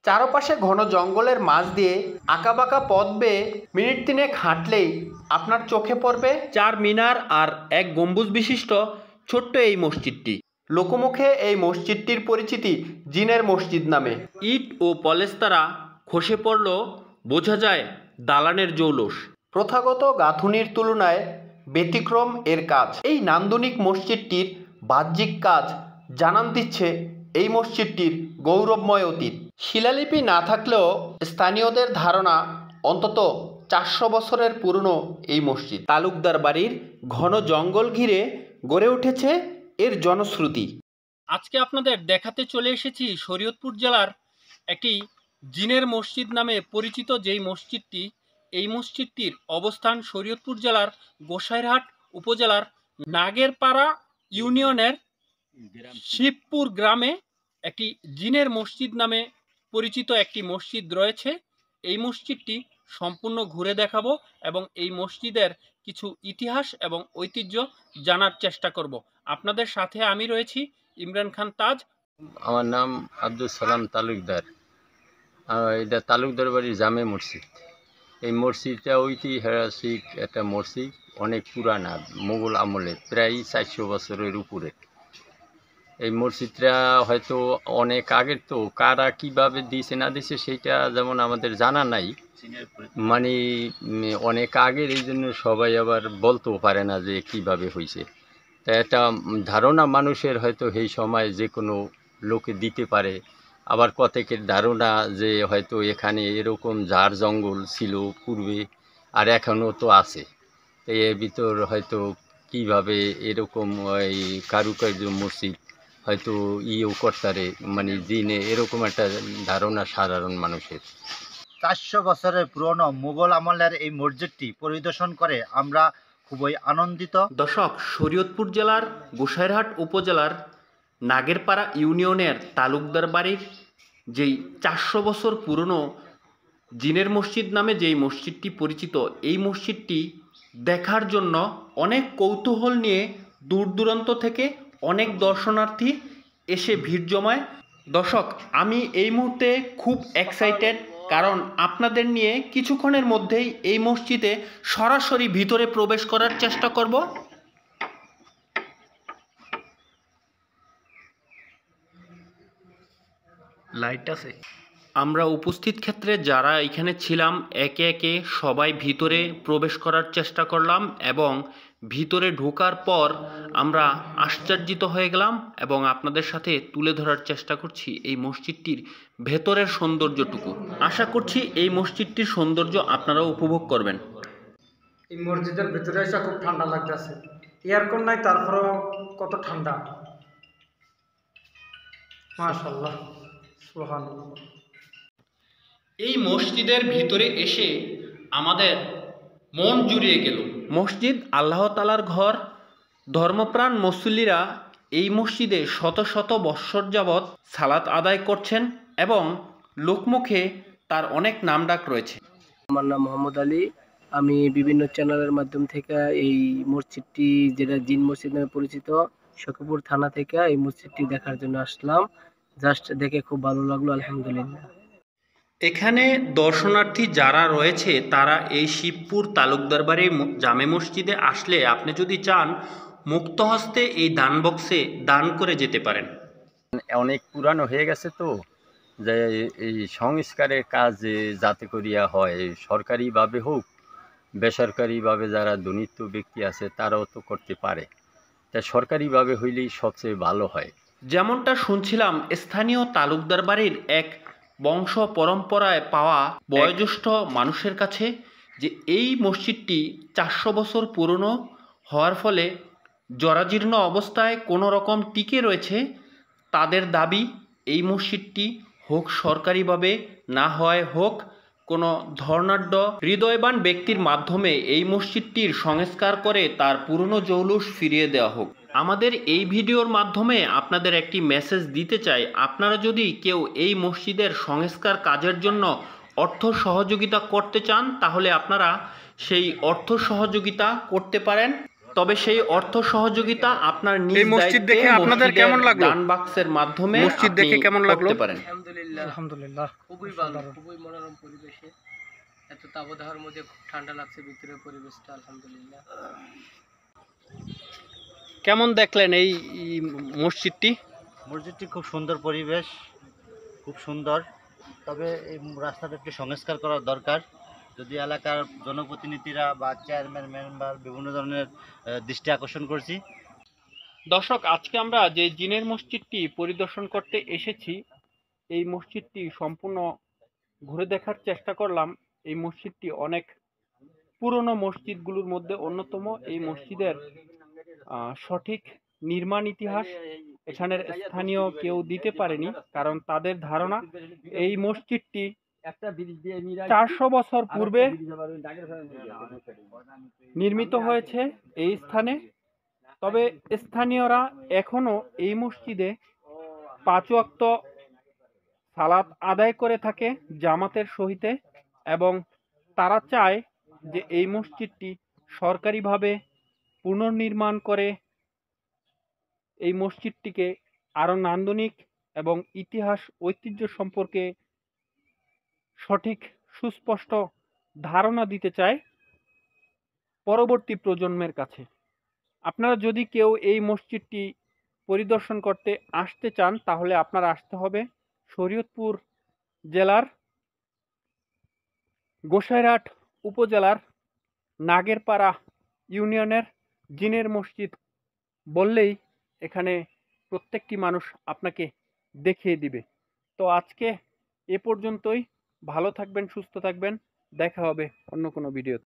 চারপাশে ঘন জঙ্গলের মাঝ দিয়ে আঁকাবাঁকা পথ বেয়ে মিনিট তিনেক হাঁটলেই আপনার চোখে পড়বে 4 মিনার আর 1 গম্বুজ বিশিষ্ট ছোট্ট এই মসজিদটি। লোকমুখে এই মসজিদটির পরিচিতি জিনের মসজিদ নামে। ইট ও পলেস্তারা খসে পড়লেও বোঝা যায় দালানের জৌলুস। প্রথাগত গাঁথুনির তুলনায় ব্যতিক্রম এর কাজ। এই নান্দনিক মসজিদটির বাহ্যিক কাজ জানান দিচ্ছে এই মসজিদটির গৌরবময় অতীত। শিলালিপি না থাকলেও স্থানীয়দের ধারণা অন্তত 400 বছরের পুরনো এই মসজিদ। তালুকদার বাড়ির ঘন জঙ্গল ঘিরে গড়ে উঠেছে এর জনশ্রুতি। আজকে আপনাদের দেখাতে চলে এসেছি শরীয়তপুর জেলার একটি জিনের মসজিদ নামে পরিচিত যেই মসজিদটি, এই মসজিদটির অবস্থান শরীয়তপুর জেলার গোসাইরহাট উপজেলার নাগেরপাড়া ইউনিয়নের শিবপুর গ্রামে একটি জিনের মসজিদ নামে পরিচিত একটি মসজিদ রয়েছে। এই মসজিদটি সম্পূর্ণ ঘুরে দেখাবো এবং এই মসজিদের কিছু ইতিহাস এবং ঐতিহ্য জানার চেষ্টা করব। আপনাদের সাথে আমি রয়েছি ইমরান খান তাজ। আমার নাম আব্দুল সালাম তালুকদার। এটা তালুকদার বাড়ির জামে মসজিদ। এই মসজিদটা ঐতিহাসিক একটা মসজিদ, অনেক পুরানা, মোগল আমলে, প্রায় 400 বছরের উপরে। এই মসজিদটা হয়তো অনেক আগের, তো কারা কিভাবে দিয়েছে না দিয়েছে সেইটা যেমন আমাদের জানা নাই, মানে অনেক আগের, এই জন্য সবাই আবার বলতেও পারে না যে কিভাবে হয়েছে। তা একটা ধারণা মানুষের হয়তো এই সময় যে কোনো লোকে দিতে পারে, আবার কতকের ধারণা যে হয়তো এখানে এরকম ঝাড় জঙ্গল ছিল পূর্বে আর এখনও তো আছে। তো এর ভিতর হয়তো কিভাবে এরকম এই কারুকার্য মসজিদ হয়তো ইয়েও করতারে, মানে জিনে, এরকম একটা ধারণা সাধারণ মানুষের। 400 বছরের পুরনো মুঘল আমলের এই মসজিদটি পরিদর্শন করে আমরা খুবই আনন্দিত। দর্শক, শরীয়তপুর জেলার গোসাইরহাট উপজেলার নাগেরপাড়া ইউনিয়নের তালুকদার বাড়ির যেই 400 বছর পুরনো জিনের মসজিদ নামে যেই মসজিদটি পরিচিত, এই মসজিদটি দেখার জন্য অনেক কৌতূহল নিয়ে দূর দূরান্ত থেকে অনেক দর্শনার্থী এসে ভিড় জমায়। দর্শক, আমি এই মুহূর্তে খুব এক্সাইটেড, কারণ আপনাদের নিয়ে কিছুক্ষণের মধ্যেই এই মসজিদে সরাসরি ভিতরে প্রবেশ করার চেষ্টা করব। লাইট আছে। আমরা উপস্থিত ক্ষেত্রে যারা এখানে ছিলাম একে একে সবাই ভিতরে প্রবেশ করার চেষ্টা করলাম এবং ভিতরে ঢোকার পর আমরা আশ্চর্যিত হয়ে গেলাম এবং আপনাদের সাথে তুলে ধরার চেষ্টা করছি এই মসজিদটির ভেতরের সৌন্দর্যটুকু। আশা করছি এই মসজিদটির সৌন্দর্য আপনারাও উপভোগ করবেন। এই মসজিদের ভিতরে এসে খুব ঠান্ডা লাগতেছে, এয়ারকন নাই, তারপরেও কত ঠান্ডা, মাশাআল্লাহ, সুবহানাল্লাহ। এই মসজিদের ভিতরে এসে আমাদের মন জুড়িয়ে গেল। মসজিদ আল্লাহ তাআলার ঘর। ধর্মপ্রাণ মুসল্লিরা এই মসজিদে শত শত বৎসর যাবৎ সালাত আদায় করছেন এবং লোকমুখে তার অনেক নামডাক রয়েছে। আমার নাম মোহাম্মদ আলী। আমি বিভিন্ন চ্যানেলের মাধ্যম থেকে এই মসজিদটি, যেটা জিন মসজিদ নামে পরিচিত, সখীপুর থানা থেকে এই মসজিদটি দেখার জন্য আসলাম। জাস্ট দেখে খুব ভালো লাগলো, আলহামদুলিল্লাহ। এখানে দর্শনার্থী যারা রয়েছে তারা এই শিবপুর তালুকদার বাড়ির জামে মসজিদে আসলে আপনি যদি চান মুক্ত হস্তে এই দান বক্সে দান করে যেতে পারেন। অনেক পুরানো হয়ে গেছে, তো যে এই সংস্কারের কাজ যাতে করিয়া হয়, সরকারিভাবে হোক বেসরকারিভাবে যারা দরিদ্র ব্যক্তি আছে তারাও তো করতে পারে, তা সরকারিভাবে হইলেই সবচেয়ে ভালো হয়। যেমনটা শুনছিলাম স্থানীয় তালুকদার বাড়ির এক বংশ পরম্পরায় পাওয়া বয়োজ্যেষ্ঠ মানুষের কাছে, যে এই মসজিদটি 400 বছর পুরনো হওয়ার ফলে জরাজীর্ণ অবস্থায় কোনো রকম টিকে রয়েছে। তাদের দাবি এই মসজিদটি হোক সরকারিভাবে, না হয় হোক কোনো ধর্নাঢ্য হৃদয়বান ব্যক্তির মাধ্যমে এই মসজিদটির সংস্কার করে তার পুরনো জৌলুস ফিরিয়ে দেওয়া হোক। আমাদের এই ভিডিওর মাধ্যমে আপনাদের একটি মেসেজ দিতে চাই, আপনারা যদি কেউ এই মসজিদের সংস্কার কাজের জন্য অর্থ সহযোগিতা করতে চান তাহলে আপনারা সেই অর্থ সহযোগিতা করতে পারেন। তবে সেই অর্থ সহযোগিতা আপনার নিজ এই মসজিদ দায়িত্বে দেখে আপনাদের মসজিদের কেমন লাগলো? দান বাক্সের মাধ্যমে মসজিদ দেখে আপনি কেমন লাগলো? করতে পারেন। আলহামদুলিল্লাহ, আলহামদুলিল্লাহ খুবই ভালো, খুবই মনোরম পরিবেশে, এত তাবদাহের মধ্যে খুব ঠান্ডা লাগছে ভিতরের পরিবেশটা, আলহামদুলিল্লাহ। কেমন দেখলেন এই মসজিদটি? মসজিদটি খুব সুন্দর পরিবেশ, খুব সুন্দর। তবে এই রাস্তাটা একটু সংস্কার করা দরকার। যদি এলাকার জনপ্রতিনিধিরা বা চেয়ারম্যান মেম্বার বিভিন্ন ধরনের দৃষ্টি আকর্ষণ করছি। দর্শক, আজকে আমরা যে জিনের মসজিদটি পরিদর্শন করতে এসেছি, এই মসজিদটি সম্পূর্ণ ঘুরে দেখার চেষ্টা করলাম। এই মসজিদটি অনেক পুরনো মসজিদগুলোর মধ্যে অন্যতম। এই মসজিদের সঠিক নির্মাণ ইতিহাস এখানের স্থানীয় কেউ দিতে পারেনি, কারণ তাদের ধারণা এই মসজিদটি 400 বছর পূর্বে নির্মিত হয়েছে এই স্থানে। তবে স্থানীয়রা এখনো এই মসজিদে 5 ওয়াক্ত সালাত আদায় করে থাকে জামাতের সহিতে, এবং তারা চায় যে এই মসজিদটি সরকারিভাবে পুনর্নির্মাণ করে এই মসজিদটিকে আরো নান্দনিক এবং ইতিহাস ঐতিহ্য সম্পর্কে সঠিক সুস্পষ্ট ধারণা দিতে চায় পরবর্তী প্রজন্মের কাছে। আপনারা যদি কেউ এই মসজিদটি পরিদর্শন করতে আসতে চান, তাহলে আপনারা আসতে হবে শরীয়তপুর জেলার গোসাইরহাট উপজেলার নাগেরপাড়া ইউনিয়নের জিনের মসজিদ বললেই এখানে প্রত্যেকটি মানুষ আপনাকে দেখিয়ে দিবে। তো আজকে এ পর্যন্তই। ভালো থাকবেন, সুস্থ থাকবেন, দেখা হবে অন্য কোনো ভিডিওতে।